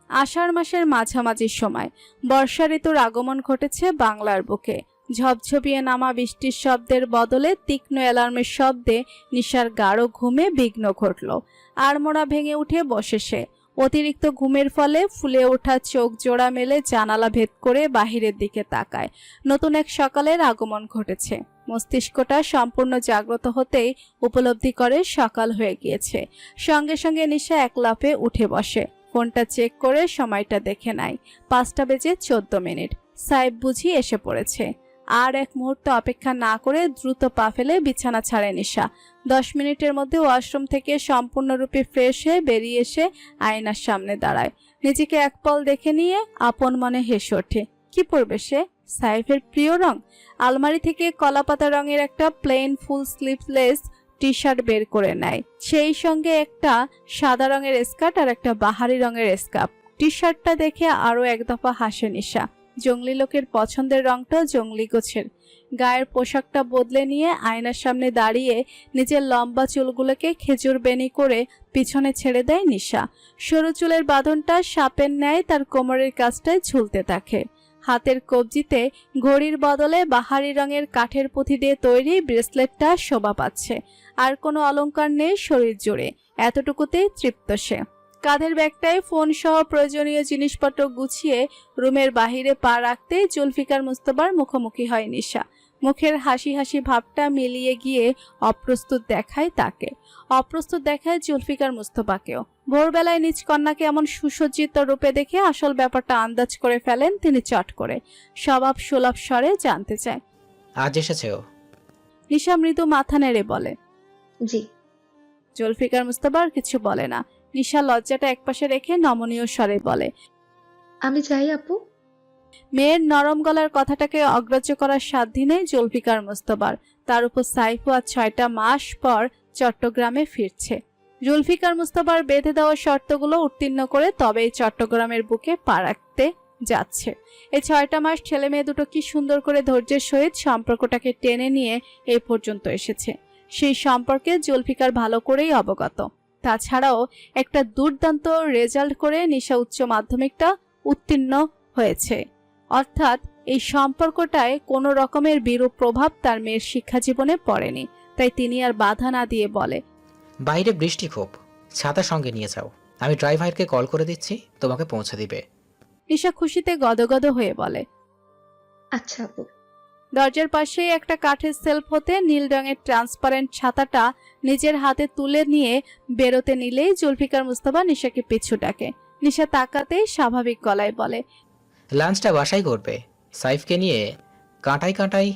আষাঢ় মাসের মাঝামাঝি সময় বর্ষা ঋতুর আগমন ঘটেছে বাংলার বুকে। ঝপঝপিয়ে নামা বৃষ্টির শব্দের বদলে তীক্ষ্ণ অ্যালার্মের শব্দে নিশার গাঢ় ঘুমে বিঘ্ন ঘটল। আড়মোড়া ভেঙে উঠে বসে সে। অতিরিক্ত ঘুমের ফলে ফুলে ওঠা চোখ জোড়া মেলে জানালা ভেদ করে বাহিরের দিকে তাকায়। নতুন এক সকালের আগমন ঘটেছে। মস্তিষ্কটা সম্পূর্ণ জাগ্রত হতেই উপলব্ধি করে সকাল হয়ে গিয়েছে। সঙ্গে সঙ্গে নিশা এক লাফে উঠে বসে। ফোনটা চেক করে সময়টা দেখে নেয়। 5:14। সাহেব বুঝি এসে পড়েছে। আর এক মুহূর্ত অপেক্ষা না করে দ্রুত পা ফেলে বিছানা ছাড়ে নিশা। 10 মিনিটের মধ্যে ওয়াশরুম থেকে সম্পূর্ণরূপে ফ্রেশ হয়ে বেরিয়ে এসে আয়নার সামনে দাঁড়ায়। নিজেকে এক পল দেখে নিয়ে আপন মনে হেসে ওঠে। কি পরবে সে? সাইফের প্রিয় রং। আলমারি থেকে কলাপাতা রঙের একটা প্লেন ফুল স্লিভলেস টি শার্ট বের করে নেয়। সেই সঙ্গে একটা সাদা রঙের স্কার্ট আর একটা বাহারি রঙের স্কার্ফ। টি শার্টটা দেখে আরো এক দফা হাসে নিশা। জঙ্গলি লোকের পছন্দের রংটা জঙ্গলি গোছের। গায়ের পোশাকটা বদলে নিয়ে আয়নার সামনে দাঁড়িয়ে নিজের লম্বা চুলগুলোকে খেজুর বেনি করে পিছনে ছেড়ে দেয় নিশা। সরু চুলের বাঁধনটা সাপের ন্যায় তার কোমরের কাছটায় ঝুলতে থাকে। হাতের কবজিতে ঘড়ির বদলে বাহারি রঙের কাঠের পুঁথি দিয়ে তৈরি ব্রেসলেটটা শোভা পাচ্ছে। আর কোনো অলংকার নেই শরীর জুড়ে। এতটুকুতেই তৃপ্ত সে। কাঁধের ব্যাগটায় ফোন সহ প্রয়োজনীয় জিনিসপত্র গুছিয়ে রুমের বাহিরে পা রাখতেই জুলফিকার মুস্তফার মুখোমুখি হয় নিশা। মুখের হাসি হাসি ভাবটা মিলিয়ে গিয়ে অপ্রস্তুত দেখায় তাকে। অপ্রস্তুত দেখায় জুলফিকার মুস্তফাকেও। ভোরবেলায় নিজ কন্যাকে এমন সুসজ্জিত রূপে দেখে আসল ব্যাপারটা আন্দাজ করে ফেলেন তিনি চট করে। স্বভাব সুলভ স্বরে জানতে চায়, আজ এসেছে ও? নিশা মৃদু মাথা নেড়ে বলে, জি। জুলফিকার মুস্তফা আর কিছু বলে না। নিশা লজ্জাটা একপাশে রেখে নমনীয় স্বরে বলে, আমি যাই আপু। মেয়ের নরম গলার কথাটাকে অগ্রাহ্য করার সাধ্য নেই জুলফিকার মুস্তফার। তার উপর সাইফু আর 6টা মাস পর চট্টগ্রামে ফিরছে। জুলফিকার মুস্তফার বেঁধে দেওয়া শর্তগুলো উত্তীর্ণ করে তবেই চট্টগ্রামের বুকে পা রাখতে যাচ্ছে। এই 6টা মাস ছেলে মেয়ে দুটো কি সুন্দর করে ধৈর্যের সহিত সম্পর্কটাকে টেনে নিয়ে এই পর্যন্ত এসেছে। সেই সম্পর্কে জুলফিকার ভালো করেই অবগত। তাছাড়াও একটা দুর্দান্ত রেজাল্ট করে নিশা উচ্চ মাধ্যমিকটা উত্তীর্ণ হয়েছে। অর্থাৎ এই সম্পর্কটায় কোনো রকমের বিরূপ প্রভাব তার মেয়ের শিক্ষা জীবনে পড়েনি। তাই তিনি আর বাধা না দিয়ে বলে, বাইরে বৃষ্টি খুব, ছাতা সঙ্গে নিয়ে যাও। আমি ড্রাইভারকে কল করে দিচ্ছি, তোমাকে পৌঁছে দিবে। নিশা খুশিতে গদগদ হয়ে বলে। আচ্ছা আপু। দরজার পাশেই একটা কাঠের সেলফ হতে নীল রঙের ট্রান্সপারেন্ট ছাতাটা নিজের হাতে তুলে নিয়ে বেরোতে নিলেই জুলফিকার মুস্তফা নিশাকে পিছু ডাকে। নিশা তাকাতেই স্বাভাবিক গলায় বলে, লাঞ্চটা বাসায় করবে। সাইফকে নিয়ে কাঁটাই কাঁটাই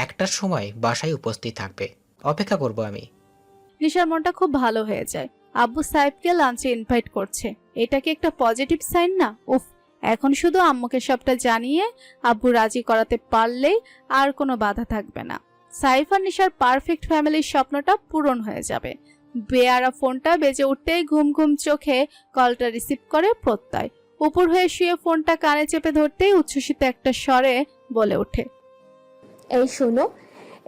1টার সময় বাসায় উপস্থিত থাকবে। অপেক্ষা করব আমি। নিশার মনটা খুব ভালো হয়ে যায়। আব্বু সাহেবকে লাঞ্চে ইনভাইট করছে, এটা কি একটা পজিটিভ সাইন না? উফ, এখন শুধু আম্মুকে সবটা জানিয়ে আব্বু রাজি করাতে পারলেই আর কোনো বাধা থাকবে না। সাইফ আর নিশার পারফেক্ট ফ্যামিলির স্বপ্নটা পূরণ হয়ে যাবে। বেয়ারা ফোনটা বেজে উঠতেই ঘুম ঘুম চোখে কলটা রিসিভ করে প্রত্যয়। উপর হয়ে শুয়ে ফোনটা কানে চেপে ধরতেই উচ্ছ্বসিত একটা স্বরে বলে ওঠে, এই শোনো,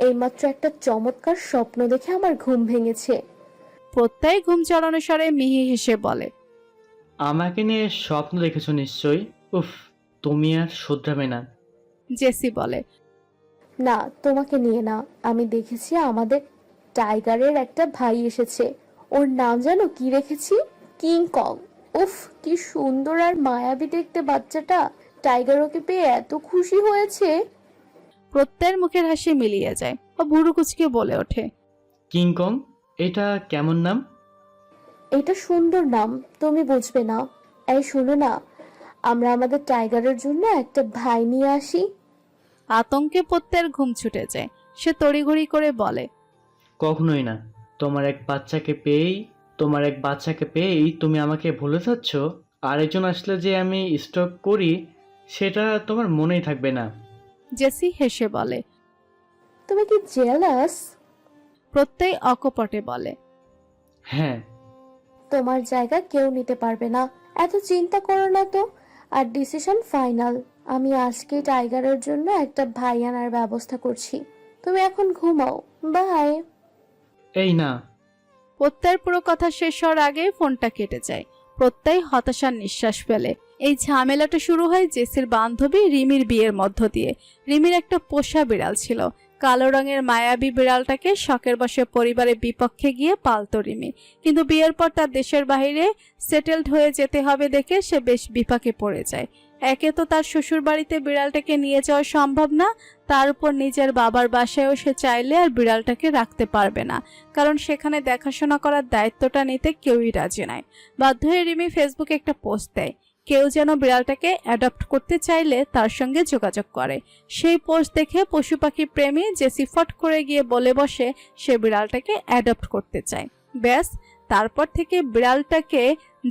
এইমাত্র একটা চমৎকার স্বপ্ন দেখে আমার ঘুম ভেঙেছে। প্রত্যয় ঘুম চড়ানো স্বরে মিহি হেসে বলে, আমাকে নিয়ে স্বপ্ন দেখেছো নিশ্চয়ই। উফ, তুমি আর শুধরাবে না। জেসি বলে, না, তোমাকে নিয়ে না। আমি দেখেছি আমাদের টাইগারের একটা ভাই এসেছে। ওর নাম জানো কি রেখেছি? King Kong. উফ, কি সুন্দর আর মায়াবী দেখতে বাচ্চাটা। টাইগার ওকে পেয়ে এত খুশি হয়েছে। প্রত্যয়ের মুখের হাসি মিলিয়ে যায়। ও ভুরু কুচকে বলে ওঠে, কিংকং? এটা কেমন নাম? এটা সুন্দর নাম, তুমি বুঝবে না। এই শোনো না, আমরা আমাদের টাইগারের জন্য একটা ভাই নিয়ে আসি। আতঙ্কে প্রত্যয়ের ঘুম ছুটে যায়। সে তড়িঘড়ি করে বলে, কখনোই না। তোমার এক বাচ্চাকে পেয়েই তুমি আমাকে ভুলে যাচ্ছ। আরেকজন আসলে যে আমি স্টক করি সেটা তোমার মনেই থাকবে না। জেসি হেসে বলে। তুমি কি জেলাস? প্রত্যয় অকপটে বলে, হ্যাঁ। তোমার জায়গা কেউ নিতে পারবে না, এত চিন্তা করো না তো। আর ডিসিশন ফাইনাল। আমি আজকে টাইগারের জন্য একটা ভাই আনার ব্যবস্থা করছি। তুমি এখন ঘুমাও, বাই। এই না। প্রত্যয়ের পুরো কথা শেষ হওয়ার আগেই ফোনটা কেটে যায়। প্রত্যয় হতাশার নিঃশ্বাস ফেলে। এই ঝামেলাটা শুরু হয় জেসির বান্ধবী রিমির বিয়ের মধ্য দিয়ে। রিমির একটা পোষা বিড়াল ছিল। কালো রঙের মায়াবী বিড়ালটাকে শখের বশে পরিবারের বিপক্ষে গিয়ে পালতো রিমি, কিন্তু বিয়ের পর তার দেশের বাইরে সেটেলড হয়ে যেতে হবে দেখে সে বেশ বিপাকে পড়ে যায়। একে তো তার শ্বশুর বাড়িতে বিড়ালটাকে নিয়ে যাওয়া সম্ভব না, তার উপর নিজের বাবার বাসায়ও সে চাইলে আর বিড়ালটাকে রাখতে পারবে না, কারণ সেখানে দেখাশোনা করার দায়িত্বটা নিতে কেউই রাজি নয়। বাধ্য হয়ে রিমি ফেসবুকে একটা পোস্ট দেয়, কেউ যেন বিড়ালটাকে অ্যাডপ্ট করতে চাইলে তার সঙ্গে যোগাযোগ করে। সেই পোস্ট দেখে পশু পাখি প্রেমী জেসি ফট করে গিয়ে বলে বসে সে বিড়ালটাকে অ্যাডপ্ট করতে চায়। ব্যাস, তারপর থেকে বিড়ালটাকে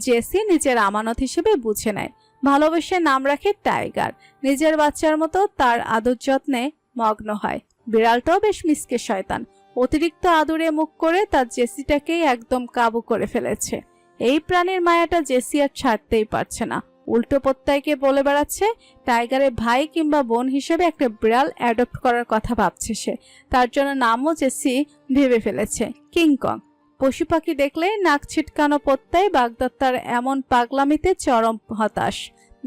জেসি নিজের আমানত হিসেবে বুঝে নেয়। ভালোবেসে নাম রাখে টাইগার। নিজের বাচ্চার মতো তার আদর যত্নে মগ্ন হয়। বিড়ালটাও বেশ মিসকে শয়তান, অতিরিক্ত আদরে মুখ করে তার জেসিটাকেই একদম কাবু করে ফেলেছে। এই প্রাণীর মায়াটা জেসি আর ছাড়তেই পারছে না, উল্টো প্রত্যয়কে বলে বেড়াচ্ছে টাইগারের ভাই কিংবা বোন হিসেবে একটা বিড়াল অ্যাডপ্ট করার কথা ভাবছে সে। তার জন্য নামও জেসি ভেবে ফেলেছে কিংকং। পশু পাখি দেখলেই নাক ছিটকানো প্রত্যয় বাগদত্তার এমন পাগলামিতে চরম হতাশ।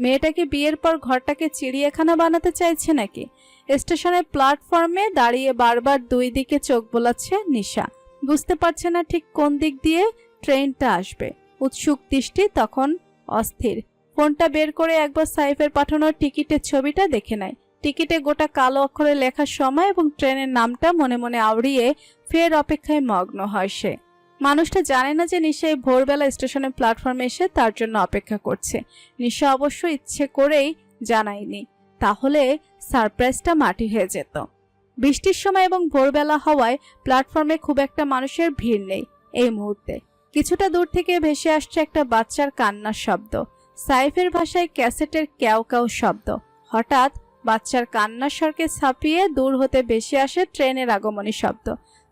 মেয়েটাকে বিয়ের পর ঘরটাকে চিড়িয়াখানা বানাতে চাইছে নাকি? স্টেশনের প্ল্যাটফর্মে দাঁড়িয়ে বারবার দুই দিকে চোখ বোলাচ্ছে নিশা, বুঝতে পারছে না ঠিক কোন দিক দিয়ে ট্রেনটা আসবে। উৎসুক দৃষ্টি তখন অস্থির। ফোনটা বের করে একবার সাইফের পাঠানোর টিকিটের ছবিটা দেখে নেয়। টিকিটে গোটা কালো অক্ষরে লেখার সময় এবং ট্রেনের নামটা মনে মনে আওড়িয়ে ফের অপেক্ষায় মগ্ন হয় সে। মানুষটা জানে না যে নিশা এই ভোরবেলা স্টেশনের প্ল্যাটফর্মে এসে তার জন্য অপেক্ষা করছে। নিশা অবশ্য ইচ্ছে করেই জানায়নি, তাহলে সারপ্রাইজটা মাটি হয়ে যেত। বৃষ্টির সময় এবং ভোরবেলা হওয়ায় প্ল্যাটফর্মে খুব একটা মানুষের ভিড় নেই এই মুহূর্তে। কিছুটা দূর থেকে ভেসে আসছে একটা বাচ্চার কান্নার শব্দ, সাইফের ভাষায় ক্যাসেটের ক্যাও ক্যাও শব্দ। হঠাৎ বাচ্চার কান্নার স্বরকে ছাপিয়ে দূর হতে ভেসে আসে ট্রেনের আগমনী শব্দ।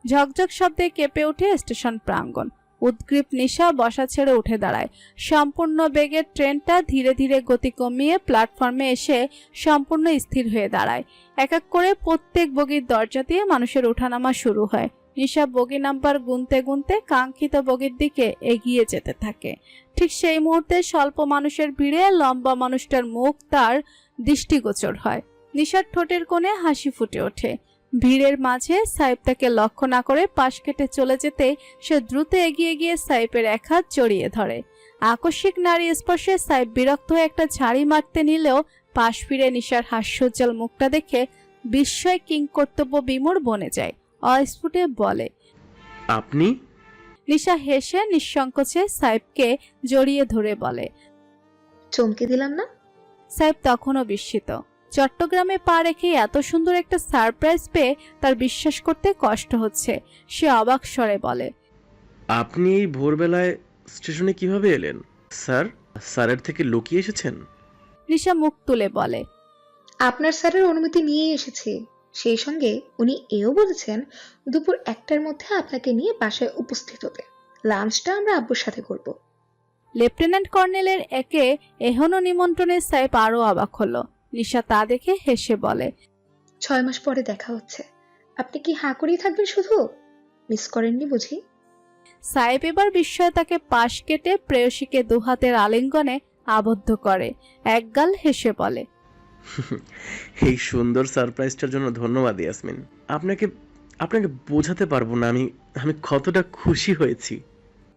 ঝকঝক শব্দে কেঁপে ওঠে স্টেশন প্রাঙ্গণ। উদ্গ্রীব নিশা বসা ছেড়ে উঠে দাঁড়ায়। সম্পূর্ণ বেগের ট্রেনটা ধীরে ধীরে গতি কমিয়ে প্ল্যাটফর্মে এসে সম্পূর্ণ স্থির হয়ে দাঁড়ায়। এক এক করে প্রত্যেক বগির দরজা দিয়ে মানুষের ওঠানামা শুরু হয়। নিশা বগি নাম্বার গুনতে গুনতে কাঙ্ক্ষিত বগির দিকে এগিয়ে যেতে থাকে। ঠিক সেই মুহূর্তে স্বল্প মানুষের ভিড়ে লম্বা মানুষটার মুখ তার দৃষ্টিগোচর হয়। নিশার ঠোঁটের কোণে হাসি ফুটে ওঠে। ভিড়ের মাঝে সাইফ তাকে লক্ষ্য না করে পাশ কেটে চলে যেতে সে দ্রুত এগিয়ে গিয়ে সাইফের এক হাত জড়িয়ে ধরে। আকস্মিক নারী স্পর্শে সাইফ বিরক্ত হয়ে একটা ঝাড়ি মারতে নিলেও পাশ ফিরে নিশার হাস্যোজ্জ্বল মুখটা দেখে বিস্ময় কিংকর্তব্য বিমূঢ় বনে যায়। অস্ফুটে বলে, আপনি? নিশা হেসে নিঃসংকোচে সাইফকে জড়িয়ে ধরে বলে, চমকে দিলাম না? সাইফ তখনও বিস্মিত। চট্টগ্রামে পা রেখে এত সুন্দর একটা সারপ্রাইজ পেয়ে তার বিশ্বাস করতে কষ্ট হচ্ছে। সে অবাক স্বরে বলে, আপনি এই ভোরবেলায় স্টেশনে কিভাবে এলেন? স্যারের থেকে লুকিয়ে এসেছেন? নিশা মুখ তুলে বলে, আপনার স্যারের অনুমতি নিয়ে এসেছি। সেই সঙ্গে উনি এও বলেছেন দুপুর 1টার মধ্যে আপনাকে নিয়ে বাসায় উপস্থিত হতে। লাঞ্চটা আমরা আব্বুর সাথে করব। লেফটেন্যান্ট কর্নেলের একে এহনো নিমন্ত্রণে সাইফ আরো অবাক হলো। নিশা তা দেখে হেসে বলে, 6 মাস পরে দেখা হচ্ছে, আপনি কি হাঁ করেই থাকবেন শুধু? মিস করেননি বুঝি? সাইফ এবার বিস্ময়ে তাকে পাশ কেটে প্রেয়সীকে দুহাতের আলিঙ্গনে আবদ্ধ করে একগাল হেসে বলে, এই সুন্দর সারপ্রাইজটার জন্য ধন্যবাদ ইয়াসমিন। আপনাকে বোঝাতে পারবো না আমি কতটা খুশি হয়েছি।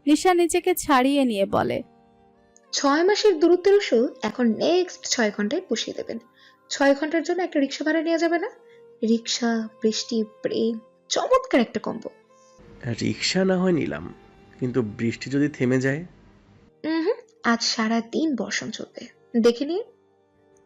নিশা নিজেকে ছাড়িয়ে নিয়ে বলে, 6 মাসের দূরত্বের ওষুধ এখন নেক্সট 6 ঘন্টায় বসিয়ে দেবেন। 6 ঘন্টার জন্য একটা রিক্সা ভাড়া নেওয়া যাবে না? রিক্সা, বৃষ্টি, প্রেম, চমৎকার একটা কম্বো। রিক্সা না হয় নিলাম, কিন্তু বৃষ্টি যদি থেমে যায়? আজ সারা দিন বর্ষণ চলবে, দেখে নিন।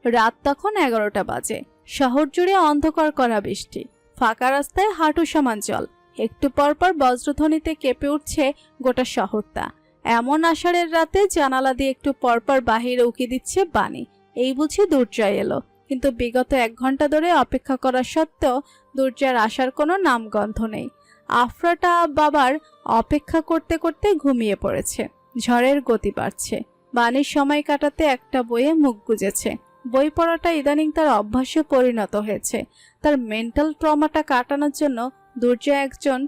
রাত তখন 11টা বাজে। শহর জুড়ে অন্ধকার করা বৃষ্টি, ফাঁকা রাস্তায় হাঁটু সমান জল। একটু পরপর বজ্রধ্বনিতে কেঁপে উঠছে গোটা শহরটা। এমন আষাঢ়ের রাতে জানালা দিয়ে একটু পরপর বাহিরে উকি দিচ্ছে বাণী। এই বুঝি দুর্জয় এলো, কিন্তু বিগত 1 ঘন্টা ধরে অপেক্ষা করা সত্ত্বেও দুর্জয়ের আসার কোনো নামগন্ধ নেই। আফরাটা বাবার অপেক্ষা করতে করতে ঘুমিয়ে পড়েছে। ঝড়ের গতি বাড়ছে। বাণীর সময় কাটাতে একটা বইয়ে মুখ গুজেছে। বই পড়াটা ইদানিং তার অভ্যাসে পরিণত হয়েছে। তার মেন্টাল ট্রমাটা কাটানোর জন্য দুর্জয় একজন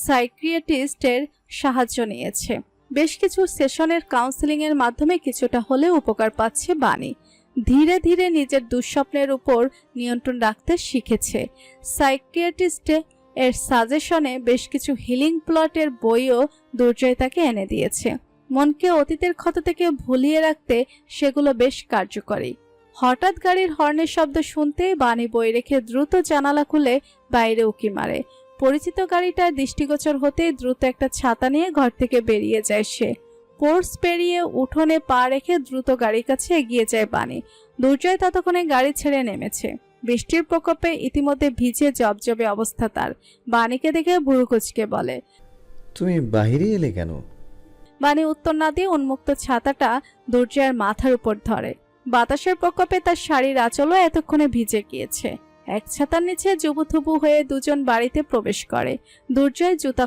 সাইকিয়াট্রিস্টের সাহায্য নিয়েছে। বেশ কিছু সেশনের কাউন্সেলিংয়ের মাধ্যমে কিছুটা হলেও উপকার পাচ্ছে বাণী। ধীরে ধীরে নিজের দুঃস্বপ্নের উপর নিয়ন্ত্রণ রাখতে শিখেছে। সাইকিয়াট্রিস্ট এর সাজেশনে বেশ কিছু হিলিং প্লটের বইও দুর্জয় তাকে এনে দিয়েছে। মনকে অতীতের ক্ষত থেকে ভুলিয়ে রাখতে সেগুলো বেশ কার্যকরী। হঠাৎ গাড়ির হর্নের শব্দ শুনতেই বাণী বই রেখে দ্রুত জানালা খুলে বাইরে উকি মারে। পরিচিত গাড়িটার দৃষ্টিগোচর হতেই দ্রুত একটা ছাতা নিয়ে ঘর থেকে বেরিয়ে যায় সে। পোর্স পেরিয়ে উঠোনে পা রেখে দ্রুত গাড়ির কাছে এগিয়ে যায় বাণী। দুর্জয় ততক্ষণে গাড়ি ছেড়ে নেমেছে। বৃষ্টির প্রকোপে ইতিমধ্যে ভিজে জবজবে অবস্থা তার। বাণীকে দেখে ভুরু কুঁচকে বলে, তুমি বাইরে এলে কেন? বাণী উত্তর না দিয়ে উন্মুক্ত ছাতাটা দুর্জয়ের মাথার উপর ধরে। বাতাসের প্রকোপে তার শাড়ির আঁচলও এতক্ষণে ভিজে গিয়েছে। এক ছাতার নিচে জুবুথুবু হয়ে দুজন বাড়িতে প্রবেশ করে। দুর্জয় জুতা